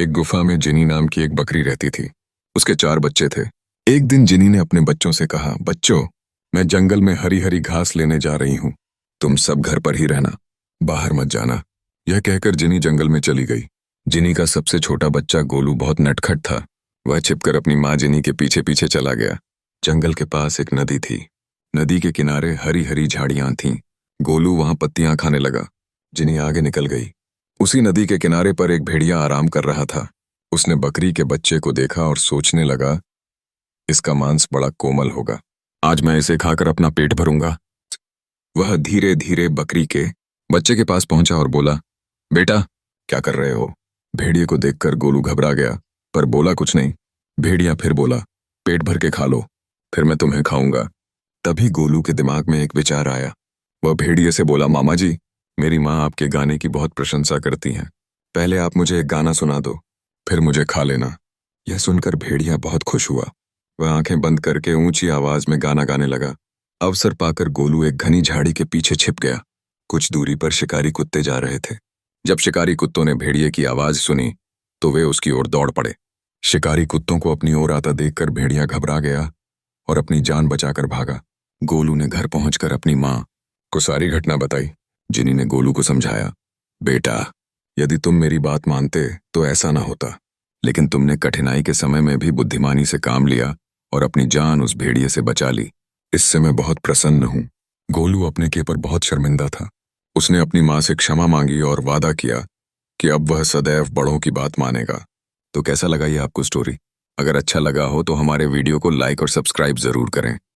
एक गुफा में जिनी नाम की एक बकरी रहती थी। उसके 4 बच्चे थे। एक दिन जिनी ने अपने बच्चों से कहा, बच्चों, मैं जंगल में हरी हरी घास लेने जा रही हूँ। तुम सब घर पर ही रहना, बाहर मत जाना। यह कहकर जिनी जंगल में चली गई। जिनी का सबसे छोटा बच्चा गोलू बहुत नटखट था। वह छिपकर अपनी माँ जिनी के पीछे पीछे चला गया। जंगल के पास एक नदी थी। नदी के किनारे हरी हरी झाड़ियां थीं। गोलू वहां पत्तियां खाने लगा। जिनी आगे निकल गई। उसी नदी के किनारे पर एक भेड़िया आराम कर रहा था। उसने बकरी के बच्चे को देखा और सोचने लगा, इसका मांस बड़ा कोमल होगा, आज मैं इसे खाकर अपना पेट भरूंगा। वह धीरे धीरे बकरी के बच्चे के पास पहुंचा और बोला, बेटा, क्या कर रहे हो? भेड़िए को देखकर गोलू घबरा गया, पर बोला कुछ नहीं। भेड़िया फिर बोला, पेट भर के खा लो, फिर मैं तुम्हें खाऊंगा। तभी गोलू के दिमाग में एक विचार आया। वह भेड़िए से बोला, मामा जी, मेरी माँ आपके गाने की बहुत प्रशंसा करती हैं। पहले आप मुझे एक गाना सुना दो, फिर मुझे खा लेना। यह सुनकर भेड़िया बहुत खुश हुआ। वह आंखें बंद करके ऊंची आवाज में गाना गाने लगा। अवसर पाकर गोलू एक घनी झाड़ी के पीछे छिप गया। कुछ दूरी पर शिकारी कुत्ते जा रहे थे। जब शिकारी कुत्तों ने भेड़िए की आवाज सुनी तो वे उसकी ओर दौड़ पड़े। शिकारी कुत्तों को अपनी ओर आता देखकर भेड़िया घबरा गया और अपनी जान बचाकर भागा। गोलू ने घर पहुंचकर अपनी माँ को सारी घटना बताई। जिनी ने गोलू को समझाया, बेटा, यदि तुम मेरी बात मानते तो ऐसा ना होता, लेकिन तुमने कठिनाई के समय में भी बुद्धिमानी से काम लिया और अपनी जान उस भेड़िए से बचा ली। इससे मैं बहुत प्रसन्न हूं। गोलू अपने के पर बहुत शर्मिंदा था। उसने अपनी माँ से क्षमा मांगी और वादा किया कि अब वह सदैव बड़ों की बात मानेगा। तो कैसा लगा ये आपको स्टोरी? अगर अच्छा लगा हो तो हमारे वीडियो को लाइक और सब्सक्राइब जरूर करें।